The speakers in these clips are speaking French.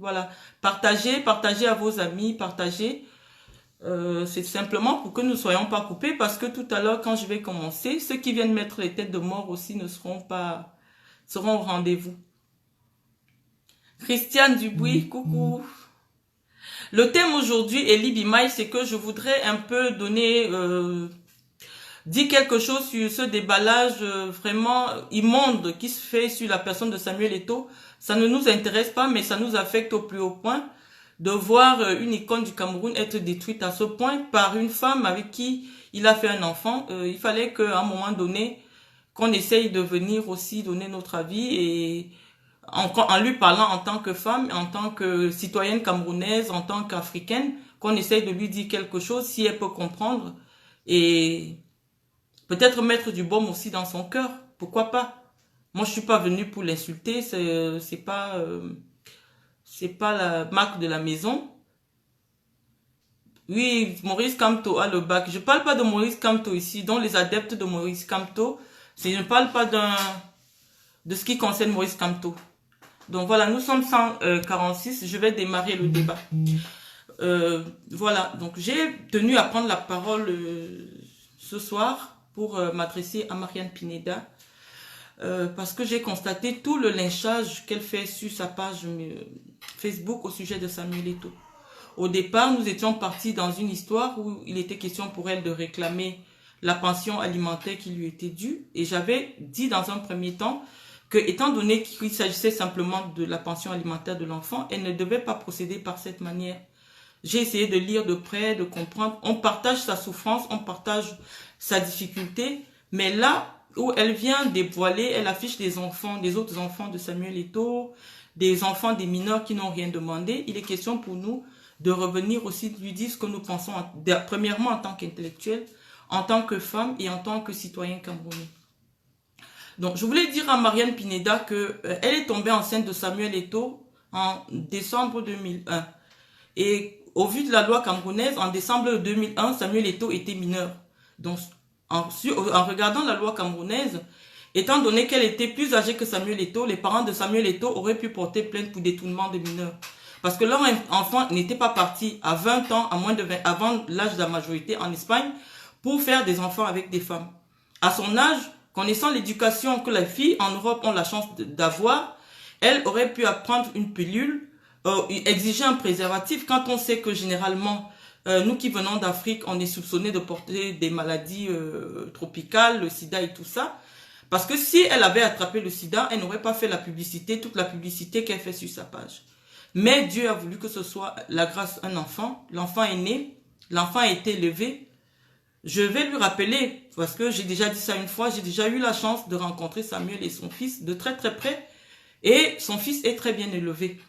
Voilà. Partagez à vos amis, partagez. C'est simplement pour que nous ne soyons pas coupés, parce que tout à l'heure, quand je vais commencer, ceux qui viennent mettre les têtes de mort aussi ne seront au rendez-vous. Christiane Dubuis, coucou. Le thème aujourd'hui, Elie Bimaï, c'est que je voudrais un peu dire quelque chose sur ce déballage vraiment immonde qui se fait sur la personne de Samuel Eto'o. Ça ne nous intéresse pas, mais ça nous affecte au plus haut point de voir une icône du Cameroun être détruite à ce point par une femme avec qui il a fait un enfant. Il fallait qu'à un moment donné, qu'on essaye de venir aussi donner notre avis et en lui parlant en tant que femme, en tant que citoyenne camerounaise, en tant qu'africaine, qu'on essaye de lui dire quelque chose si elle peut comprendre et peut-être mettre du baume aussi dans son cœur. Pourquoi pas? Moi, je suis pas venue pour l'insulter, c'est pas la marque de la maison. Oui, Maurice Kamto a le bac. Je parle pas de Maurice Kamto ici, dont les adeptes de Maurice Kamto. Je ne parle pas de ce qui concerne Maurice Kamto. Donc voilà, nous sommes 146. Je vais démarrer le débat. Voilà, donc j'ai tenu à prendre la parole ce soir pour m'adresser à Marianne Pineda. Parce que j'ai constaté tout le lynchage qu'elle fait sur sa page Facebook au sujet de Samuel Eto'o. Au départ, nous étions partis dans une histoire où il était question pour elle de réclamer la pension alimentaire qui lui était due. Et j'avais dit dans un premier temps que, étant donné qu'il s'agissait simplement de la pension alimentaire de l'enfant, elle ne devait pas procéder par cette manière. J'ai essayé de lire de près, de comprendre. On partage sa souffrance, on partage sa difficulté, mais là où elle vient dévoiler, elle affiche des enfants, des autres enfants de Samuel Eto'o, des enfants des mineurs qui n'ont rien demandé. Il est question pour nous de revenir aussi, de lui dire ce que nous pensons, premièrement en tant qu'intellectuel, en tant que femme et en tant que citoyen camerounais. Donc, je voulais dire à Marianne Pineda que elle est tombée enceinte de Samuel Eto'o en décembre 2001. Et au vu de la loi camerounaise, en décembre 2001, Samuel Eto'o était mineur. Donc, en regardant la loi camerounaise, étant donné qu'elle était plus âgée que Samuel Eto'o, les parents de Samuel Eto'o auraient pu porter plainte pour détournement de mineurs. Parce que leur enfant n'était pas parti à 20 ans, avant l'âge de la majorité en Espagne, pour faire des enfants avec des femmes. À son âge, connaissant l'éducation que les filles en Europe ont la chance d'avoir, elle aurait pu apprendre une pilule, exiger un préservatif, quand on sait que généralement, nous qui venons d'Afrique, on est soupçonné de porter des maladies tropicales, le sida et tout ça. Parce que si elle avait attrapé le sida, elle n'aurait pas fait toute la publicité qu'elle fait sur sa page. Mais Dieu a voulu que ce soit la grâce d'un enfant. L'enfant est né, l'enfant a été élevé. Je vais lui rappeler, parce que j'ai déjà dit ça une fois, j'ai déjà eu la chance de rencontrer Samuel et son fils de très très près. Et son fils est très bien élevé.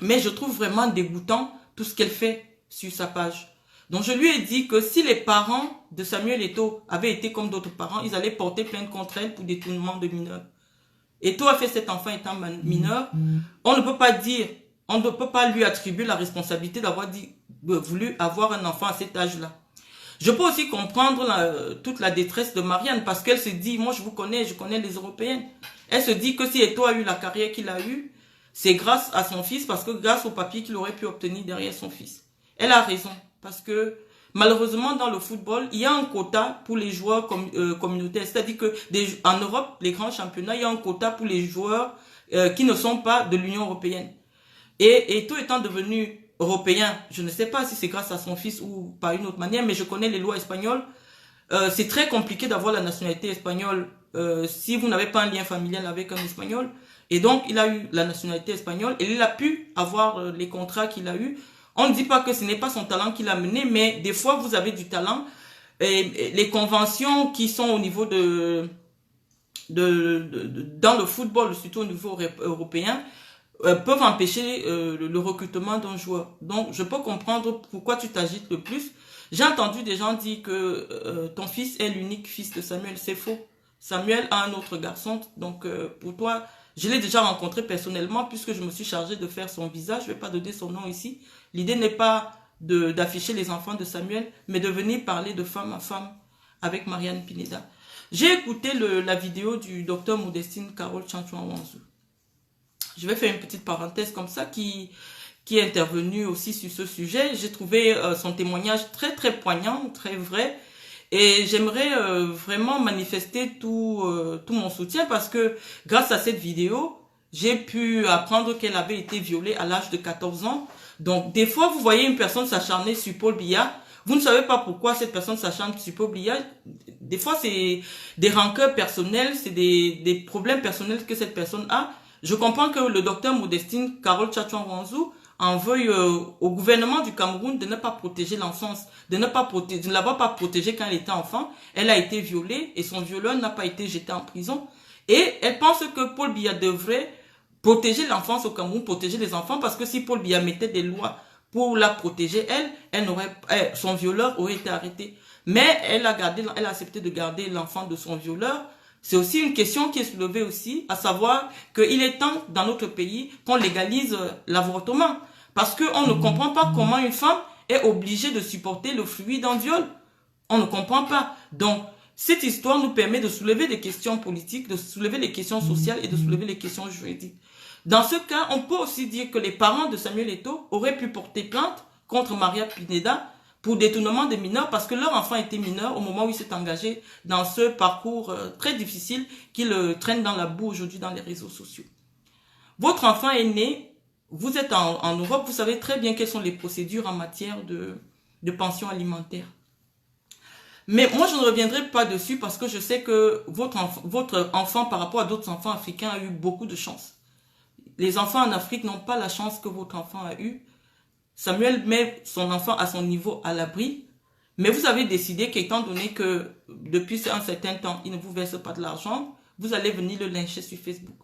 Mais je trouve vraiment dégoûtant tout ce qu'elle fait sur sa page. Donc je lui ai dit que si les parents de Samuel Eto'o avaient été comme d'autres parents, ils allaient porter plainte contre elle pour détournement de mineurs. Eto'o a fait cet enfant étant mineur. On ne peut pas lui attribuer la responsabilité d'avoir voulu avoir un enfant à cet âge-là. Je peux aussi comprendre toute la détresse de Marianne, parce qu'elle se dit, moi je connais les Européennes. Elle se dit que si Eto'o a eu la carrière qu'il a eue, c'est grâce à son fils, parce que grâce au papier qu'il aurait pu obtenir derrière son fils. Elle a raison, parce que malheureusement dans le football, il y a un quota pour les joueurs communautaires. C'est-à-dire que en Europe, les grands championnats, il y a un quota pour les joueurs qui ne sont pas de l'Union européenne. Et Eto'o étant devenu européen, je ne sais pas si c'est grâce à son fils ou par une autre manière, mais je connais les lois espagnoles. C'est très compliqué d'avoir la nationalité espagnole si vous n'avez pas un lien familial avec un Espagnol. Et donc, il a eu la nationalité espagnole et il a pu avoir les contrats qu'il a eu. On ne dit pas que ce n'est pas son talent qui l'a mené, mais des fois, vous avez du talent. Et les conventions qui sont au niveau dans le football, surtout au niveau européen, peuvent empêcher le recrutement d'un joueur. Donc, je peux comprendre pourquoi tu t'agites le plus. J'ai entendu des gens dire que ton fils est l'unique fils de Samuel. C'est faux. Samuel a un autre garçon. Donc, pour toi, je l'ai déjà rencontré personnellement puisque je me suis chargée de faire son visage. Je ne vais pas donner son nom ici. L'idée n'est pas d'afficher les enfants de Samuel, mais de venir parler de femme à femme avec Marianne Pineda. J'ai écouté la vidéo du docteur Modestine Carole Chanchouan-Wanzou. Je vais faire une petite parenthèse comme ça qui est intervenu aussi sur ce sujet. J'ai trouvé son témoignage très très poignant, très vrai. Et j'aimerais vraiment manifester tout mon soutien parce que grâce à cette vidéo, j'ai pu apprendre qu'elle avait été violée à l'âge de 14 ans. Donc des fois, vous voyez une personne s'acharner sur Paul Biya. Vous ne savez pas pourquoi cette personne s'acharne sur Paul Biya. Des fois, c'est des rancœurs personnelles, c'est des problèmes personnels que cette personne a. Je comprends que le docteur Modestine Carole Tchatchouan-Wanzou en veuille au gouvernement du Cameroun de ne pas protéger l'enfance, de ne l'avoir pas protégée quand elle était enfant. Elle a été violée et son violeur n'a pas été jeté en prison. Et elle pense que Paul Biya devrait protéger l'enfance au Cameroun, protéger les enfants, parce que si Paul Biya mettait des lois pour la protéger, son violeur aurait été arrêté. Mais elle a accepté de garder l'enfant de son violeur. C'est aussi une question qui est soulevée aussi, à savoir qu'il est temps dans notre pays qu'on légalise l'avortement. Parce qu'on ne comprend pas comment une femme est obligée de supporter le fruit d'un viol. On ne comprend pas. Donc, cette histoire nous permet de soulever des questions politiques, de soulever les questions sociales et de soulever les questions juridiques. Dans ce cas, on peut aussi dire que les parents de Samuel Eto'o auraient pu porter plainte contre Maria Pineda pour détournement des mineurs parce que leur enfant était mineur au moment où il s'est engagé dans ce parcours très difficile qui le traîne dans la boue aujourd'hui dans les réseaux sociaux. Votre enfant est né, vous êtes en Europe, vous savez très bien quelles sont les procédures en matière de pension alimentaire. Mais moi, je ne reviendrai pas dessus parce que je sais que votre enfant par rapport à d'autres enfants africains a eu beaucoup de chance. Les enfants en Afrique n'ont pas la chance que votre enfant a eu. Samuel met son enfant à son niveau à l'abri, mais vous avez décidé qu'étant donné que depuis un certain temps, il ne vous verse pas de l'argent, vous allez venir le lyncher sur Facebook.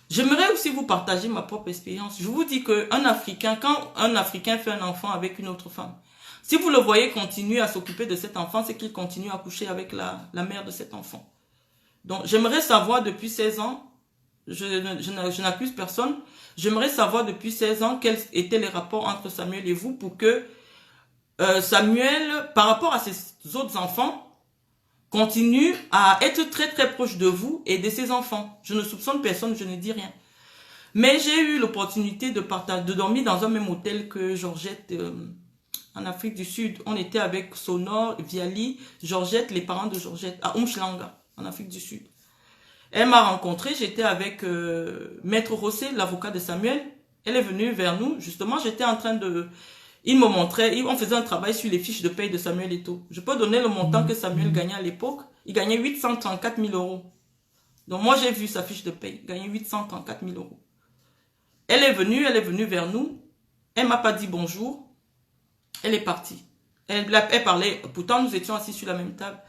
J'aimerais aussi vous partager ma propre expérience. Je vous dis qu'un Africain, quand un Africain fait un enfant avec une autre femme, si vous le voyez continuer à s'occuper de cet enfant, c'est qu'il continue à coucher avec la mère de cet enfant. Donc, j'aimerais savoir depuis 16 ans, je n'accuse personne, j'aimerais savoir depuis 16 ans quels étaient les rapports entre Samuel et vous pour que Samuel, par rapport à ses autres enfants, continue à être très très proche de vous et de ses enfants. Je ne soupçonne personne, je ne dis rien. Mais j'ai eu l'opportunité de dormir dans un même hôtel que Georgette en Afrique du Sud. On était avec Sonor, Viali, Georgette, les parents de Georgette, à Umhlanga, en Afrique du Sud. Elle m'a rencontré, j'étais avec Maître Rossé, l'avocat de Samuel. Elle est venue vers nous, justement, j'étais en train de... Il me montrait, on faisait un travail sur les fiches de paye de Samuel Eto'o. Je peux donner le montant que Samuel gagnait à l'époque. Il gagnait 834 000 euros. Donc moi, j'ai vu sa fiche de paye, il gagnait 834 000 euros. Elle est venue vers nous. Elle m'a pas dit bonjour. Elle est partie. Elle parlait, pourtant nous étions assis sur la même table.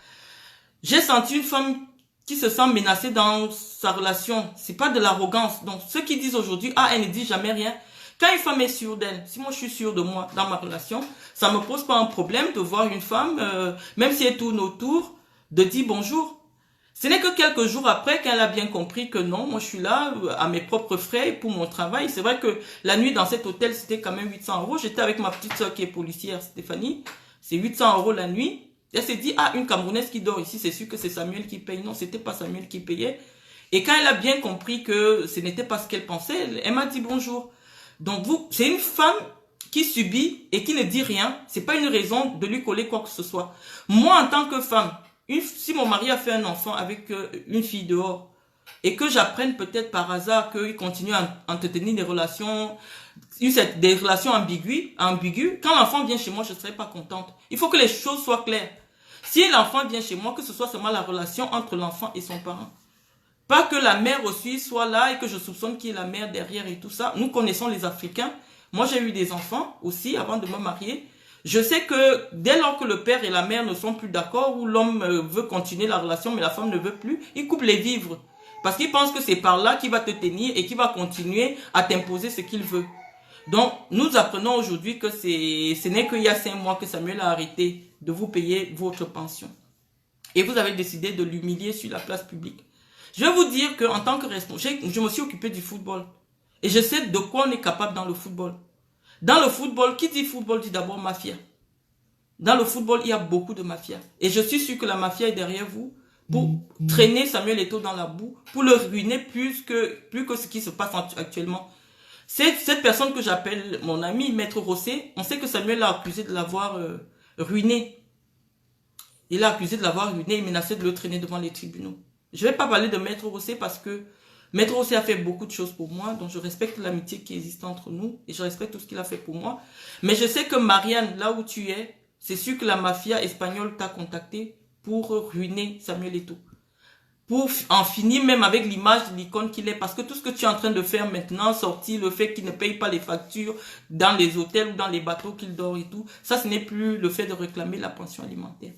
J'ai senti une femme qui se sent menacée dans sa relation. C'est pas de l'arrogance. Donc ceux qui disent aujourd'hui, ah, elle ne dit jamais rien. Quand une femme est sûre d'elle, si moi je suis sûre de moi dans ma relation, ça me pose pas un problème de voir une femme, même si elle tourne autour, de dire bonjour. Ce n'est que quelques jours après qu'elle a bien compris que non, moi je suis là à mes propres frais pour mon travail. C'est vrai que la nuit dans cet hôtel, c'était quand même 800 euros. J'étais avec ma petite soeur qui est policière, Stéphanie. C'est 800 euros la nuit. Elle s'est dit, ah, une Camerounaise qui dort ici, c'est sûr que c'est Samuel qui paye. Non, c'était pas Samuel qui payait. Et quand elle a bien compris que ce n'était pas ce qu'elle pensait, elle m'a dit bonjour. Donc c'est une femme qui subit et qui ne dit rien. C'est pas une raison de lui coller quoi que ce soit. Moi, en tant que femme, si mon mari a fait un enfant avec une fille dehors et que j'apprenne peut-être par hasard qu'il continue à entretenir des relations ambiguës, quand l'enfant vient chez moi, je ne serai pas contente. Il faut que les choses soient claires. Si l'enfant vient chez moi, que ce soit seulement la relation entre l'enfant et son parent. Pas que la mère aussi soit là et que je soupçonne qui est la mère derrière et tout ça. Nous connaissons les Africains. Moi, j'ai eu des enfants aussi avant de me marier. Je sais que dès lors que le père et la mère ne sont plus d'accord, ou l'homme veut continuer la relation mais la femme ne veut plus, il coupe les vivres. Parce qu'il pense que c'est par là qu'il va te tenir et qu'il va continuer à t'imposer ce qu'il veut. Donc, nous apprenons aujourd'hui que ce n'est qu'il y a 5 mois que Samuel a arrêté de vous payer votre pension. Et vous avez décidé de l'humilier sur la place publique. Je vais vous dire qu'en tant que responsable, je me suis occupé du football. Et je sais de quoi on est capable dans le football. Dans le football, qui dit football dit d'abord mafia. Dans le football, il y a beaucoup de mafia. Et je suis sûr que la mafia est derrière vous. pour traîner Samuel Eto'o dans la boue, pour le ruiner plus que ce qui se passe actuellement. Cette personne que j'appelle mon ami, Maître Rossé, on sait que Samuel l'a accusé de l'avoir ruiné. Il l'a accusé de l'avoir ruiné et menacé de le traîner devant les tribunaux. Je ne vais pas parler de Maître Rossé parce que Maître Rossé a fait beaucoup de choses pour moi, donc je respecte l'amitié qui existe entre nous et je respecte tout ce qu'il a fait pour moi. Mais je sais que Marianne, là où tu es, c'est sûr que la mafia espagnole t'a contacté pour ruiner Samuel Eto'o. Pour en finir même avec l'image de l'icône qu'il est. Parce que tout ce que tu es en train de faire maintenant, sortir le fait qu'il ne paye pas les factures dans les hôtels ou dans les bateaux qu'il dort et tout, ça ce n'est plus le fait de réclamer la pension alimentaire.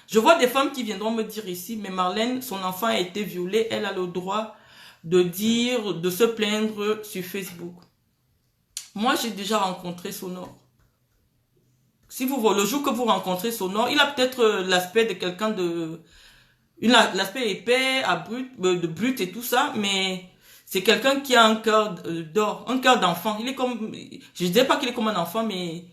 Je vois des femmes qui viendront me dire ici, mais Marlène, son enfant a été violé, elle a le droit de dire, de se plaindre sur Facebook. Moi, j'ai déjà rencontré Sonore. Si vous voyez, le jour que vous rencontrez Sonore, il a peut-être l'aspect de quelqu'un de... L'aspect épais, de brut et tout ça, mais c'est quelqu'un qui a un cœur d'or, un cœur d'enfant. Il est comme... Je ne dirais pas qu'il est comme un enfant, mais...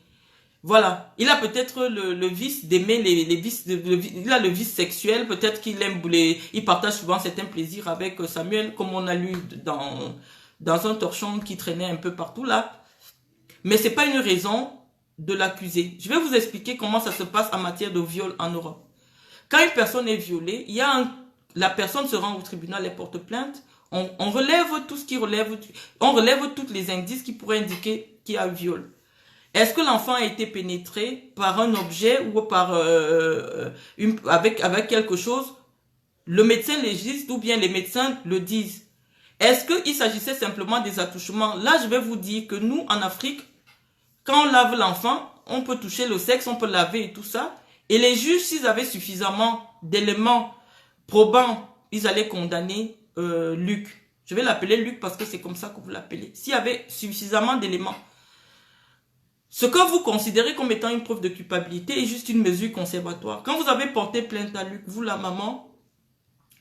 Voilà, il a peut-être le vice d'aimer les vices, il a le vice sexuel, peut-être qu'il aime il partage souvent certains plaisirs avec Samuel, comme on a lu dans un torchon qui traînait un peu partout là. Mais c'est pas une raison de l'accuser. Je vais vous expliquer comment ça se passe en matière de viol en Europe. Quand une personne est violée, la personne se rend au tribunal et porte plainte. On relève tout ce qui relève, on relève tous les indices qui pourraient indiquer qu'il y a un viol. Est-ce que l'enfant a été pénétré par un objet ou par avec quelque chose? Le médecin légiste ou bien les médecins le disent. Est-ce qu'il s'agissait simplement des attouchements? Là, je vais vous dire que nous, en Afrique, quand on lave l'enfant, on peut toucher le sexe, on peut laver et tout ça. Et les juges, s'ils avaient suffisamment d'éléments probants, ils allaient condamner Luc. Je vais l'appeler Luc parce que c'est comme ça que vous l'appelez. S'il y avait suffisamment d'éléments. Ce que vous considérez comme étant une preuve de culpabilité est juste une mesure conservatoire. Quand vous avez porté plainte à Luc, vous la maman,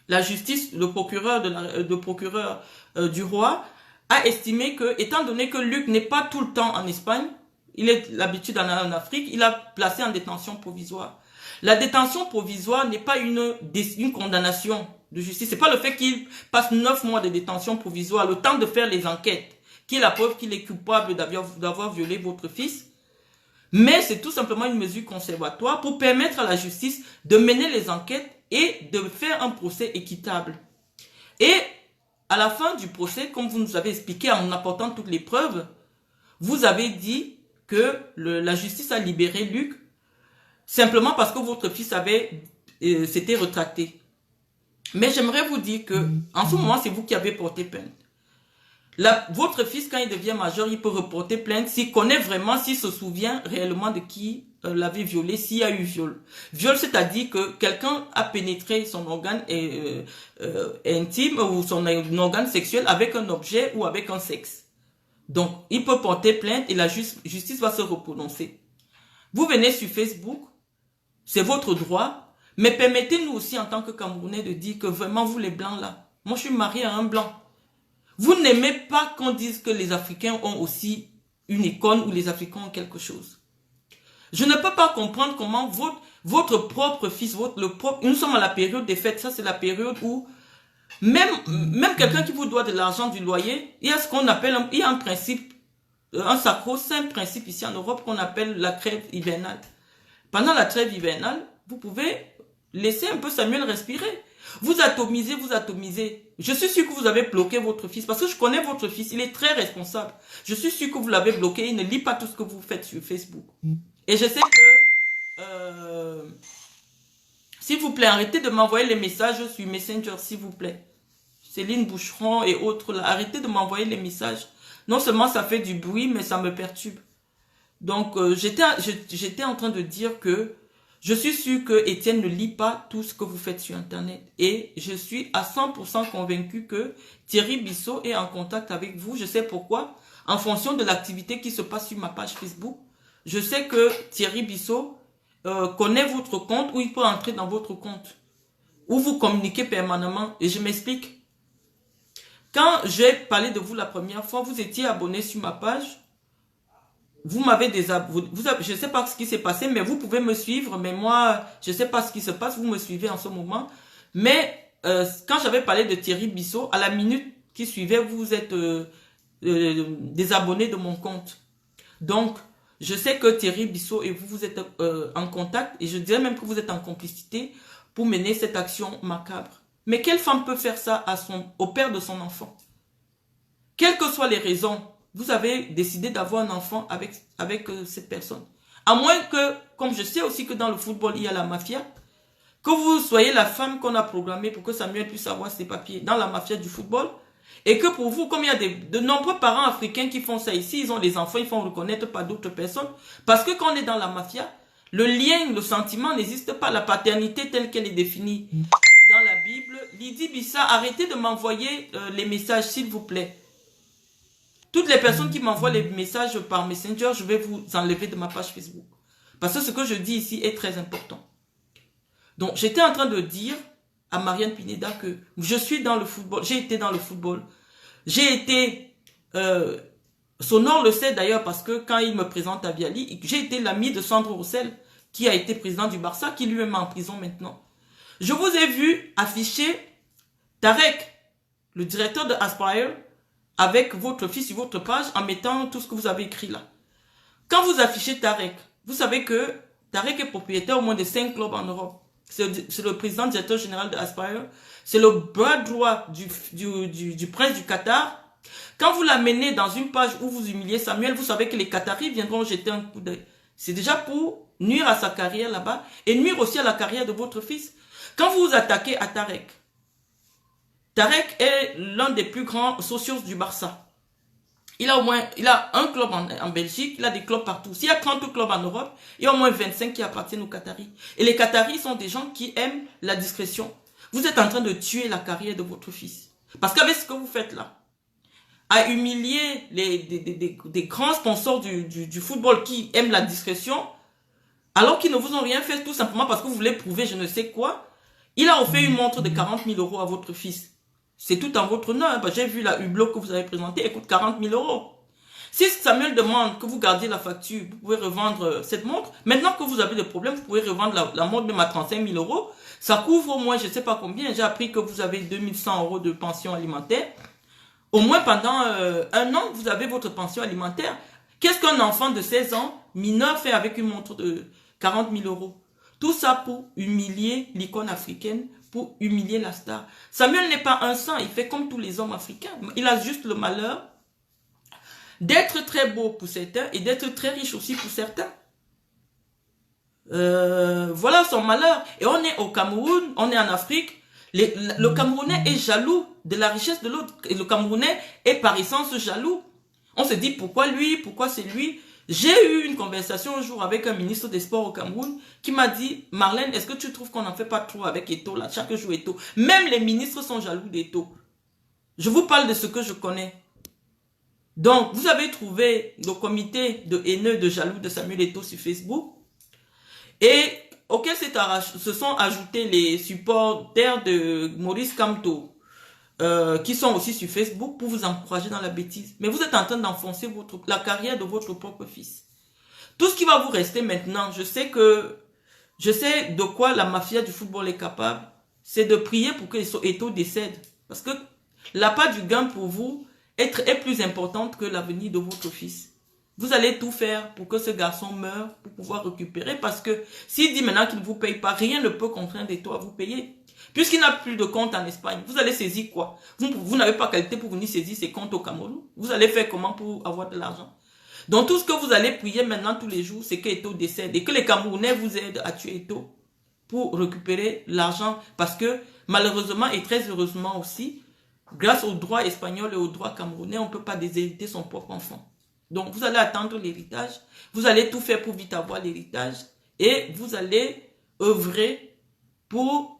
la justice, le procureur du roi a estimé que, étant donné que Luc n'est pas tout le temps en Espagne, il est l'habitude en Afrique, il a placé en détention provisoire. La détention provisoire n'est pas une condamnation de justice. C'est pas le fait qu'il passe 9 mois de détention provisoire, le temps de faire les enquêtes, qui est la preuve qu'il est coupable d'avoir violé votre fils. Mais c'est tout simplement une mesure conservatoire pour permettre à la justice de mener les enquêtes et de faire un procès équitable. Et à la fin du procès, comme vous nous avez expliqué en apportant toutes les preuves, vous avez dit que la justice a libéré Luc simplement parce que votre fils s'était retracté. Mais j'aimerais vous dire que en ce moment, c'est vous qui avez porté plainte. Votre fils, quand il devient majeur, il peut reporter plainte s'il connaît vraiment, s'il se souvient réellement de qui l'avait violé, s'il y a eu viol. Viol, c'est-à-dire que quelqu'un a pénétré son organe intime ou son organe sexuel avec un objet ou avec un sexe. Donc, il peut porter plainte et la justice va se reprononcer. Vous venez sur Facebook, c'est votre droit, mais permettez-nous aussi en tant que Camerounais de dire que vraiment vous les blancs là, moi je suis marié à un blanc. Vous n'aimez pas qu'on dise que les Africains ont aussi une icône ou les Africains ont quelque chose. Je ne peux pas comprendre comment votre propre fils, nous sommes à la période des fêtes, ça c'est la période où même quelqu'un qui vous doit de l'argent du loyer, il y a ce qu'on appelle, il y a un principe, un sacro-saint principe ici en Europe qu'on appelle la trêve hivernale. Pendant la trêve hivernale, vous pouvez laisser un peu Samuel respirer. Vous atomisez. Je suis sûr que vous avez bloqué votre fils parce que je connais votre fils, il est très responsable. Je suis sûr que vous l'avez bloqué, il ne lit pas tout ce que vous faites sur Facebook. Et je sais que, s'il vous plaît, arrêtez de m'envoyer les messages sur Messenger, s'il vous plaît. Céline Boucheron et autres, là, arrêtez de m'envoyer les messages. Non seulement ça fait du bruit, mais ça me perturbe. Donc, j'étais en train de dire que je suis sûr que Étienne ne lit pas tout ce que vous faites sur Internet. Et je suis à 100% convaincu que Thierry Bissot est en contact avec vous. Je sais pourquoi. En fonction de l'activité qui se passe sur ma page Facebook, je sais que Thierry Bissot connaît votre compte ou il peut entrer dans votre compte. Où vous communiquez permanemment. Et je m'explique. Quand j'ai parlé de vous la première fois, vous étiez abonné sur ma page. Vous m'avez désabonné. Je ne sais pas ce qui s'est passé, mais vous pouvez me suivre. Mais moi, je ne sais pas ce qui se passe. Vous me suivez en ce moment. Mais quand j'avais parlé de Thierry Bissot, à la minute qui suivait, vous êtes désabonné de mon compte. Donc, je sais que Thierry Bissot et vous, vous êtes en contact et je dirais même que vous êtes en complicité pour mener cette action macabre. Mais quelle femme peut faire ça au père de son enfant? Quelles que soient les raisons, vous avez décidé d'avoir un enfant avec cette personne. À moins que, comme je sais aussi que dans le football, il y a la mafia, que vous soyez la femme qu'on a programmée pour que Samuel puisse avoir ses papiers dans la mafia du football, et que pour vous, comme il y a de nombreux parents africains qui font ça ici, ils ont les enfants, ils font reconnaître par d'autres personnes, parce que quand on est dans la mafia, le lien, le sentiment n'existe pas, la paternité telle qu'elle est définie dans la Bible. Lydie Bissa, arrêtez de m'envoyer les messages, s'il vous plaît. Toutes les personnes qui m'envoient les messages par Messenger, je vais vous enlever de ma page Facebook. Parce que ce que je dis ici est très important. Donc, j'étais en train de dire à Marianne Pineda que je suis dans le football. J'ai été dans le football. J'ai été... Sonor le sait d'ailleurs parce que quand il me présente à Viali, j'ai été l'ami de Sandro Roussel qui a été président du Barça, qui lui-même est en prison maintenant. Je vous ai vu afficher Tarek, le directeur de Aspire, avec votre fils sur votre page en mettant tout ce que vous avez écrit là. Quand vous affichez Tarek, vous savez que Tarek est propriétaire au moins de 5 clubs en Europe. C'est le président directeur général de Aspire. C'est le bras droit du prince du Qatar. Quand vous l'amenez dans une page où vous humiliez Samuel, vous savez que les Qataris viendront jeter un coup d'œil. C'est déjà pour nuire à sa carrière là-bas et nuire aussi à la carrière de votre fils. Quand vous vous attaquez à Tarek, Tarek est l'un des plus grands socios du Barça. Il a un club en Belgique, il a des clubs partout. S'il y a 30 clubs en Europe, il y a au moins 25 qui appartiennent aux Qataris. Et les Qataris sont des gens qui aiment la discrétion. Vous êtes en train de tuer la carrière de votre fils. Parce qu'avec ce que vous faites là, à humilier des grands sponsors du football qui aiment la discrétion, alors qu'ils ne vous ont rien fait tout simplement parce que vous voulez prouver je ne sais quoi, il a offert une montre de 40 000 € à votre fils. C'est tout en votre nom. Hein. J'ai vu la Hublot que vous avez présentée, elle coûte 40 000 €. Si Samuel demande que vous gardiez la facture, vous pouvez revendre cette montre. Maintenant que vous avez des problèmes, vous pouvez revendre la montre même à 35 000 €. Ça couvre au moins, je ne sais pas combien. J'ai appris que vous avez 2100 € de pension alimentaire. Au moins pendant un an, vous avez votre pension alimentaire. Qu'est-ce qu'un enfant de 16 ans, mineur, fait avec une montre de 40 000 €? Tout ça pour humilier l'icône africaine, pour humilier la star. Samuel n'est pas un saint, il fait comme tous les hommes africains. Il a juste le malheur d'être très beau pour certains et d'être très riche aussi pour certains. Voilà son malheur. Et on est au Cameroun, on est en Afrique. Le Camerounais est jaloux de la richesse de l'autre. Et le Camerounais est par essence jaloux. On se dit pourquoi lui, pourquoi c'est lui. J'ai eu une conversation un jour avec un ministre des Sports au Cameroun qui m'a dit, Marlène, est-ce que tu trouves qu'on n'en fait pas trop avec Eto'o là, chaque jour Eto'o? Même les ministres sont jaloux d'Eto'o. Je vous parle de ce que je connais. Donc, vous avez trouvé le comité de haineux, de jaloux de Samuel Eto'o sur Facebook et auquel se sont ajoutés les supporters de Maurice Kamto qui sont aussi sur Facebook pour vous encourager dans la bêtise. Mais vous êtes en train d'enfoncer la carrière de votre propre fils. Tout ce qui va vous rester maintenant, je sais de quoi la mafia du football est capable, c'est de prier pour que Eto'o décède. Parce que la part du gain pour vous est plus importante que l'avenir de votre fils. Vous allez tout faire pour que ce garçon meure, pour pouvoir récupérer. Parce que s'il dit maintenant qu'il ne vous paye pas, rien ne peut contraindre Eto'o à vous payer. Puisqu'il n'a plus de compte en Espagne, vous allez saisir quoi? Vous n'avez pas qualité pour venir saisir ses comptes au Cameroun. Vous allez faire comment pour avoir de l'argent? Donc tout ce que vous allez prier maintenant tous les jours, c'est que Eto'o décède et que les Camerounais vous aident à tuer Eto'o pour récupérer l'argent. Parce que malheureusement et très heureusement aussi, grâce au droit espagnol et au droit camerounais, on ne peut pas déshériter son propre enfant. Donc vous allez attendre l'héritage, vous allez tout faire pour vite avoir l'héritage et vous allez œuvrer pour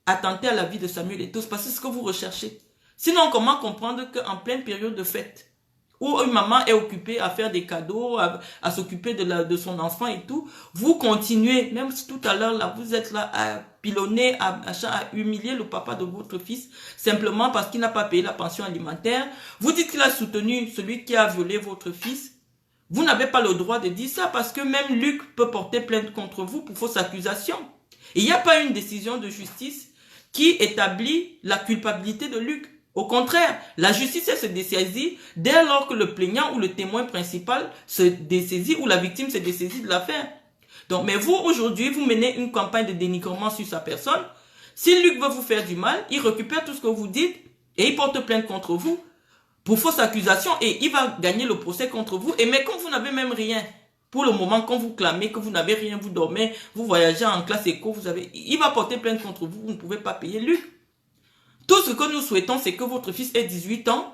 attenter à la vie de Samuel Eto'o, parce que c'est ce que vous recherchez. Sinon, comment comprendre qu'en pleine période de fête, où une maman est occupée à faire des cadeaux, à s'occuper de son enfant et tout, vous continuez, même si tout à l'heure, là, vous êtes là à pilonner, à humilier le papa de votre fils, simplement parce qu'il n'a pas payé la pension alimentaire. Vous dites qu'il a soutenu celui qui a violé votre fils. Vous n'avez pas le droit de dire ça, parce que même Luc peut porter plainte contre vous pour fausse accusation. Et il n'y a pas une décision de justice qui établit la culpabilité de Luc. Au contraire, la justice elle se dessaisit dès lors que le plaignant ou le témoin principal se dessaisit ou la victime se dessaisit de l'affaire. Donc, mais vous, aujourd'hui, vous menez une campagne de dénigrement sur sa personne. Si Luc veut vous faire du mal, il récupère tout ce que vous dites et il porte plainte contre vous pour fausse accusation et il va gagner le procès contre vous. Et mais quand vous n'avez même rien, pour le moment, quand vous clamez que vous n'avez rien, vous dormez, vous voyagez en classe éco, il va porter plainte contre vous, vous ne pouvez pas payer Luc. Tout ce que nous souhaitons, c'est que votre fils ait 18 ans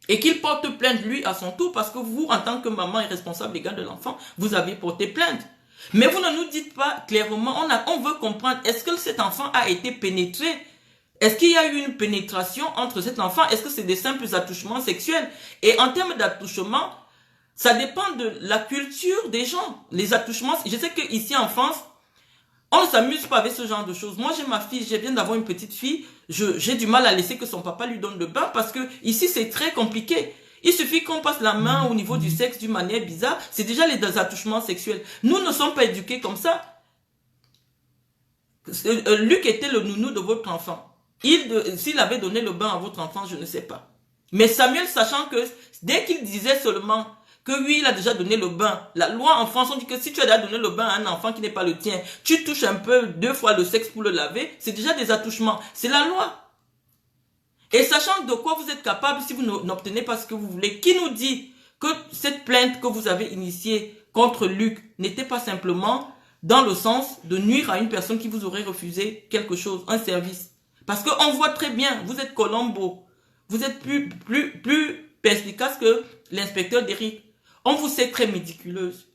et qu'il porte plainte lui à son tour parce que vous, en tant que maman et responsable légale de l'enfant, vous avez porté plainte. Mais vous ne nous dites pas clairement, on veut comprendre, est-ce que cet enfant a été pénétré? Est-ce qu'il y a eu une pénétration entre cet enfant? Est-ce que c'est des simples attouchements sexuels? Et en termes d'attouchement, ça dépend de la culture des gens. Les attouchements, je sais qu'ici en France, on ne s'amuse pas avec ce genre de choses. Moi, j'ai ma fille, j'ai bien d'avoir une petite fille. J'ai du mal à laisser que son papa lui donne le bain parce que ici, c'est très compliqué. Il suffit qu'on passe la main au niveau du sexe d'une manière bizarre. C'est déjà les attouchements sexuels. Nous ne sommes pas éduqués comme ça. Luc était le nounou de votre enfant. S'il avait donné le bain à votre enfant, je ne sais pas. Mais Samuel, sachant que dès qu'il disait seulement que oui, il a déjà donné le bain. La loi en France, on dit que si tu as déjà donné le bain à un enfant qui n'est pas le tien, tu touches un peu 2 fois le sexe pour le laver, c'est déjà des attouchements. C'est la loi. Et sachant de quoi vous êtes capable si vous n'obtenez pas ce que vous voulez, qui nous dit que cette plainte que vous avez initiée contre Luc n'était pas simplement dans le sens de nuire à une personne qui vous aurait refusé quelque chose, un service. Parce qu'on voit très bien, vous êtes Colombo, vous êtes plus perspicace que l'inspecteur d'Éric. On vous sait très médiculeuse.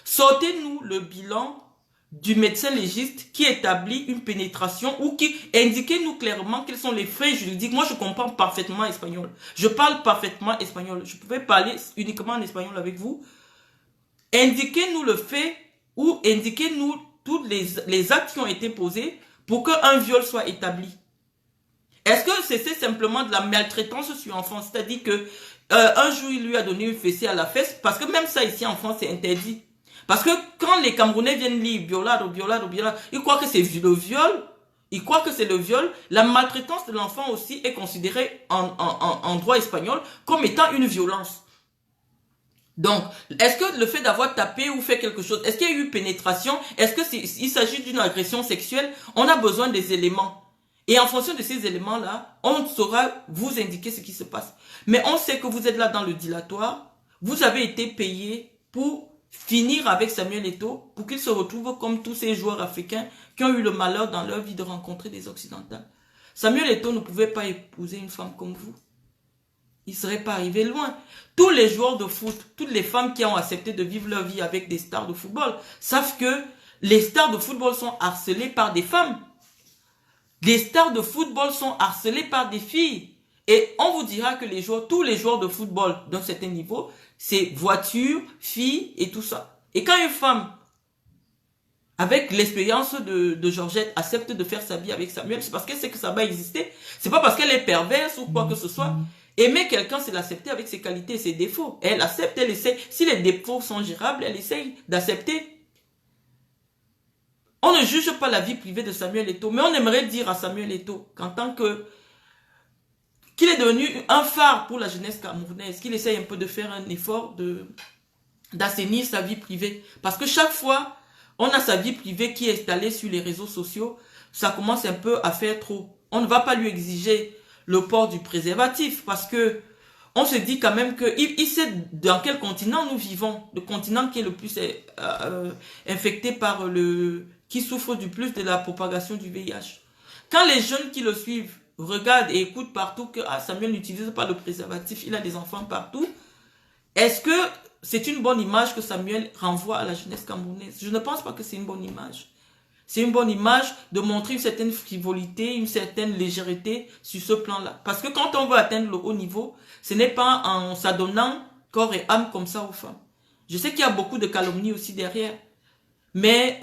Sortez-nous le bilan du médecin légiste qui établit une pénétration ou qui indiquez-nous clairement quels sont les faits juridiques. Moi, je comprends parfaitement espagnol. Je parle parfaitement espagnol. Je pouvais parler uniquement en espagnol avec vous. Indiquez-nous le fait ou indiquez-nous tous les actes qui ont été posés pour qu'un viol soit établi. Est-ce que c'est simplement de la maltraitance sur enfant? C'est-à-dire que un jour, il lui a donné une fessée à la fesse, parce que même ça ici en France, c'est interdit. Parce que quand les Camerounais viennent lire violado, ils croient que c'est le viol, ils croient que c'est le viol. La maltraitance de l'enfant aussi est considérée en droit espagnol comme étant une violence. Donc, est-ce que le fait d'avoir tapé ou fait quelque chose, est-ce qu'il y a eu pénétration? Est-ce qu'il s'agit d'une agression sexuelle? On a besoin des éléments. Et en fonction de ces éléments-là, on saura vous indiquer ce qui se passe. Mais on sait que vous êtes là dans le dilatoire. Vous avez été payé pour finir avec Samuel Eto'o, pour qu'il se retrouve comme tous ces joueurs africains qui ont eu le malheur dans leur vie de rencontrer des occidentales. Samuel Eto'o ne pouvait pas épouser une femme comme vous. Il ne serait pas arrivé loin. Tous les joueurs de foot, toutes les femmes qui ont accepté de vivre leur vie avec des stars de football, savent que les stars de football sont harcelées par des femmes. Les stars de football sont harcelées par des filles. Et on vous dira que tous les joueurs de football d'un certain niveau, c'est voiture, filles et tout ça. Et quand une femme, avec l'expérience de Georgette, accepte de faire sa vie avec Samuel, c'est parce qu'elle sait que ça va exister. C'est pas parce qu'elle est perverse ou quoi que ce soit. Aimer quelqu'un, c'est l'accepter avec ses qualités et ses défauts. Elle accepte, elle essaie. Si les défauts sont gérables, elle essaye d'accepter. On ne juge pas la vie privée de Samuel Eto'o, mais on aimerait dire à Samuel Eto'o qu'en tant qu'il est devenu un phare pour la jeunesse camerounaise, qu'il essaye un peu de faire un effort d'assainir sa vie privée. Parce que chaque fois, on a sa vie privée qui est installée sur les réseaux sociaux, ça commence un peu à faire trop. On ne va pas lui exiger le port du préservatif parce que on se dit quand même qu'il sait dans quel continent nous vivons, le continent qui est le plus infecté par qui souffre du plus de la propagation du VIH. Quand les jeunes qui le suivent regardent et écoutent partout que Samuel n'utilise pas le préservatif, il a des enfants partout, est-ce que c'est une bonne image que Samuel renvoie à la jeunesse camerounaise? Je ne pense pas que c'est une bonne image. C'est une bonne image de montrer une certaine frivolité, une certaine légèreté sur ce plan-là. Parce que quand on veut atteindre le haut niveau, ce n'est pas en s'adonnant corps et âme comme ça aux femmes. Je sais qu'il y a beaucoup de calomnies aussi derrière. Mais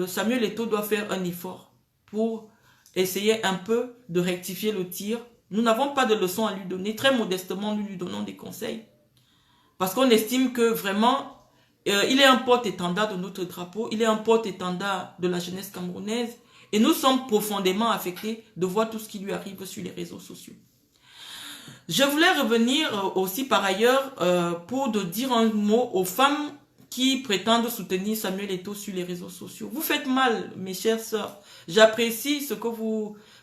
Samuel Eto'o doit faire un effort pour essayer un peu de rectifier le tir. Nous n'avons pas de leçons à lui donner. Très modestement, nous lui donnons des conseils. Parce qu'on estime que vraiment, Il est un porte-étendard de notre drapeau, il est un porte-étendard de la jeunesse camerounaise et nous sommes profondément affectés de voir tout ce qui lui arrive sur les réseaux sociaux. Je voulais revenir aussi par ailleurs pour dire un mot aux femmes qui prétendent soutenir Samuel Eto'o sur les réseaux sociaux. Vous faites mal, mes chères sœurs. J'apprécie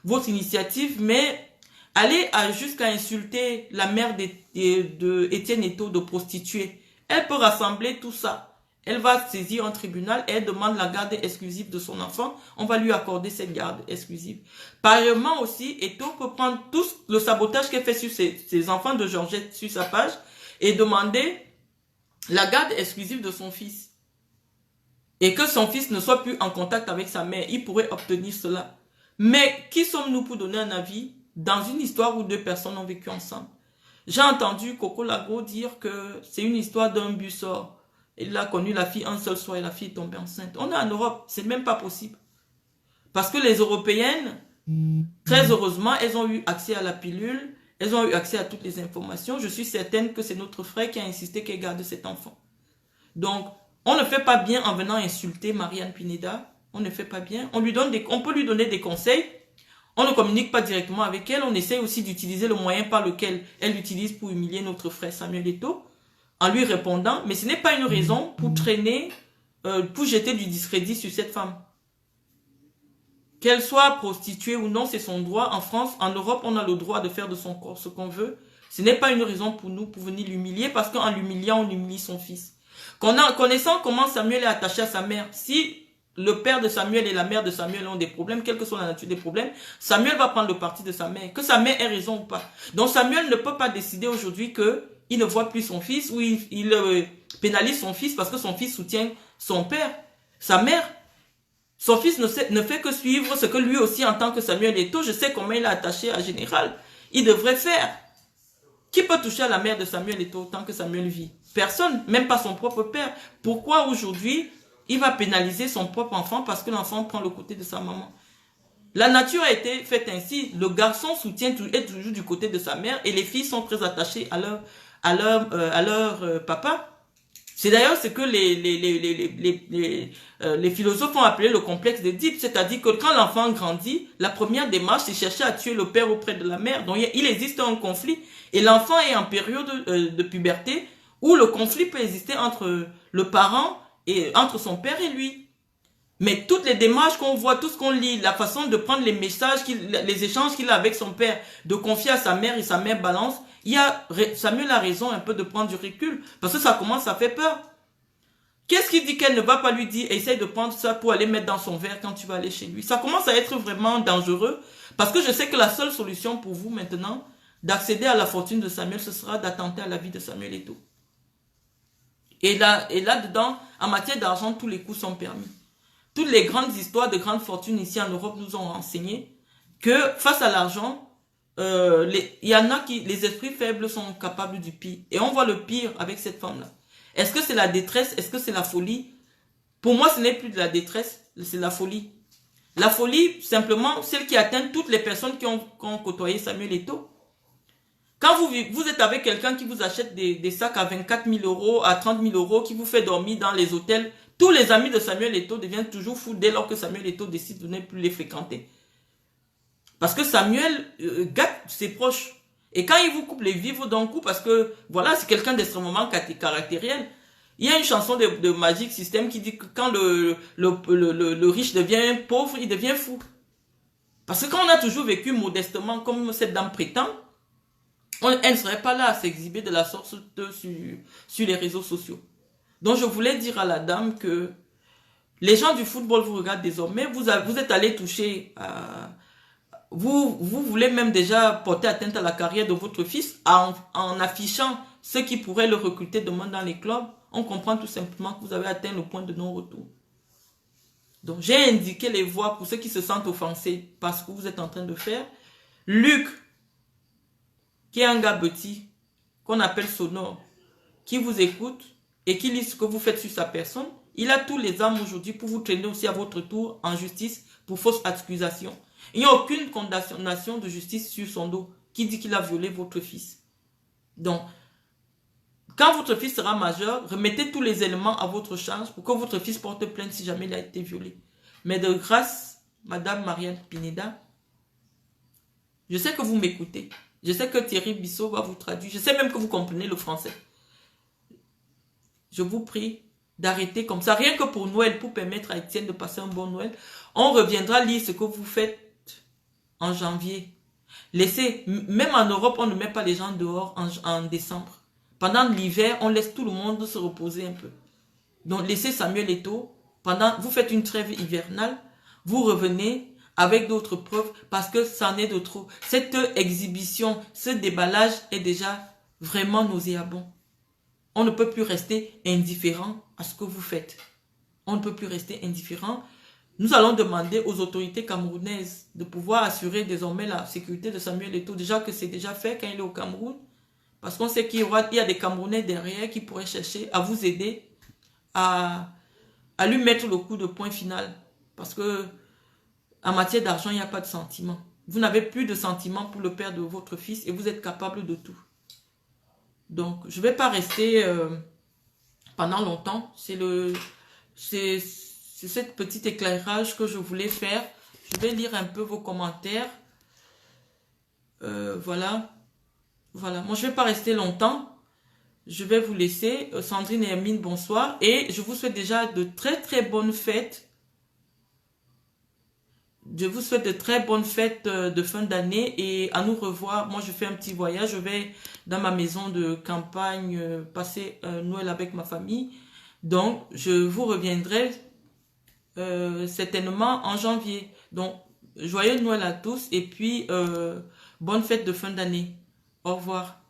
votre initiative, mais allez jusqu'à insulter la mère d'Étienne Eto'o de prostituée. Elle peut rassembler tout ça. Elle va saisir un tribunal et elle demande la garde exclusive de son enfant. On va lui accorder cette garde exclusive. Pareillement aussi, Eto'o peut prendre tout le sabotage qu'elle fait sur ses enfants de Georgette sur sa page et demander la garde exclusive de son fils. Et que son fils ne soit plus en contact avec sa mère. Il pourrait obtenir cela. Mais qui sommes-nous pour donner un avis dans une histoire où deux personnes ont vécu ensemble? J'ai entendu Coco Lago dire que c'est une histoire d'un bussard. Il a connu la fille un seul soir et la fille est tombée enceinte. On est en Europe, c'est même pas possible. Parce que les Européennes, très heureusement, elles ont eu accès à la pilule, elles ont eu accès à toutes les informations. Je suis certaine que c'est notre frère qui a insisté qu'elle garde cet enfant. Donc, on ne fait pas bien en venant insulter Marianne Pineda. On ne fait pas bien. On peut lui donner des conseils. On ne communique pas directement avec elle. On essaie aussi d'utiliser le moyen par lequel elle utilise pour humilier notre frère Samuel Eto'o en lui répondant. Mais ce n'est pas une raison pour traîner, pour jeter du discrédit sur cette femme. Qu'elle soit prostituée ou non, c'est son droit. En France, en Europe, on a le droit de faire de son corps ce qu'on veut. Ce n'est pas une raison pour nous pour venir l'humilier parce qu'en l'humiliant, on humilie son fils. Connaissant comment Samuel est attaché à sa mère, si le père de Samuel et la mère de Samuel ont des problèmes, quelle que soit la nature des problèmes, Samuel va prendre le parti de sa mère, que sa mère ait raison ou pas. Donc Samuel ne peut pas décider aujourd'hui qu'il ne voit plus son fils ou il pénalise son fils parce que son fils soutient son père, sa mère. Son fils ne fait que suivre ce que lui aussi en tant que Samuel Eto'o, je sais comment il est attaché à Général, il devrait faire. Qui peut toucher à la mère de Samuel Eto'o tant que Samuel vit? Personne, même pas son propre père. Pourquoi aujourd'hui il va pénaliser son propre enfant parce que l'enfant prend le côté de sa maman? La nature a été faite ainsi. Le garçon est toujours du côté de sa mère et les filles sont très attachées à leur papa. C'est d'ailleurs ce que les philosophes ont appelé le complexe d'Édipe, c'est-à-dire que quand l'enfant grandit, la première démarche, c'est chercher à tuer le père auprès de la mère. Donc il existe un conflit et l'enfant est en période de puberté où le conflit peut exister entre le parent et entre son père et lui. Mais toutes les démarches qu'on voit, tout ce qu'on lit, la façon de prendre les messages, les échanges qu'il a avec son père, de confier à sa mère et sa mère balance, Samuel a raison un peu de prendre du recul parce que ça commence à faire peur. Qu'est-ce qu'il dit qu'elle ne va pas lui dire? Essaye de prendre ça pour aller mettre dans son verre quand tu vas aller chez lui. Ça commence à être vraiment dangereux parce que je sais que la seule solution pour vous maintenant d'accéder à la fortune de Samuel, ce sera d'attenter à la vie de Samuel Eto'o. Et là-dedans, en matière d'argent, tous les coups sont permis. Toutes les grandes histoires de grandes fortunes ici en Europe nous ont renseigné que face à l'argent, il y en a qui, les esprits faibles sont capables du pire. Et on voit le pire avec cette femme-là. Est-ce que c'est la détresse? Est-ce que c'est la folie? Pour moi, ce n'est plus de la détresse, c'est la folie. La folie, simplement, celle qui atteint toutes les personnes qui ont côtoyé Samuel Eto'o. Quand vous êtes avec quelqu'un qui vous achète des sacs à 24 000 euros, à 30 000 euros, qui vous fait dormir dans les hôtels, tous les amis de Samuel Eto'o deviennent toujours fous dès lors que Samuel Eto'o décide de ne plus les fréquenter. Parce que Samuel gâte ses proches. Et quand il vous coupe les vivres d'un coup, parce que voilà, c'est quelqu'un d'extrêmement caractériel. Il y a une chanson de Magic System qui dit que quand le riche devient pauvre, il devient fou. Parce que quand on a toujours vécu modestement comme cette dame prétend, elle ne serait pas là à s'exhiber de la sorte sur les réseaux sociaux. Donc je voulais dire à la dame que les gens du football vous regardent désormais, vous êtes allé toucher à... Vous voulez même déjà porter atteinte à la carrière de votre fils en affichant ce qui pourrait le recruter demain dans les clubs. On comprend tout simplement que vous avez atteint le point de non-retour. Donc j'ai indiqué les voies pour ceux qui se sentent offensés par ce que vous êtes en train de faire. Luc, qui est un gars petit, qu'on appelle sonore, qui vous écoute et qui lit ce que vous faites sur sa personne, il a tous les armes aujourd'hui pour vous traîner aussi à votre tour en justice pour fausse accusation. Il n'y a aucune condamnation de justice sur son dos qui dit qu'il a violé votre fils. Donc, Quand votre fils sera majeur, remettez tous les éléments à votre charge pour que votre fils porte plainte si jamais il a été violé. Mais de grâce, Madame Marianne Pineda, je sais que vous m'écoutez. Je sais que Thierry Bissot va vous traduire. Je sais même que vous comprenez le français. Je vous prie d'arrêter comme ça. Rien que pour Noël, pour permettre à Étienne de passer un bon Noël. On reviendra lire ce que vous faites en janvier. Laissez, même en Europe, on ne met pas les gens dehors en décembre. Pendant l'hiver, on laisse tout le monde se reposer un peu. Donc, laissez Samuel Eto'o. Vous faites une trêve hivernale. Vous revenez avec d'autres preuves parce que ça en est de trop. Cette exhibition, ce déballage est déjà vraiment nauséabond. On ne peut plus rester indifférent à ce que vous faites. On ne peut plus rester indifférent. Nous allons demander aux autorités camerounaises de pouvoir assurer désormais la sécurité de Samuel Eto'o. Déjà que c'est déjà fait quand il est au Cameroun. Parce qu'on sait qu'il y a des Camerounais derrière qui pourraient chercher à vous aider à lui mettre le coup de poing final. Parce que en matière d'argent, il n'y a pas de sentiment. Vous n'avez plus de sentiment pour le père de votre fils et vous êtes capable de tout. Donc, je ne vais pas rester pendant longtemps. C'est cette petite éclairage que je voulais faire. Je vais lire un peu vos commentaires. Voilà. Voilà. Moi, je ne vais pas rester longtemps. Je vais vous laisser. Sandrine et Hermine, bonsoir. Et je vous souhaite déjà de très très bonnes fêtes. Je vous souhaite de très bonnes fêtes de fin d'année et à nous revoir. Moi, je fais un petit voyage. Je vais dans ma maison de campagne passer Noël avec ma famille. Donc, je vous reviendrai certainement en janvier. Donc, joyeux Noël à tous et puis bonne fête de fin d'année. Au revoir.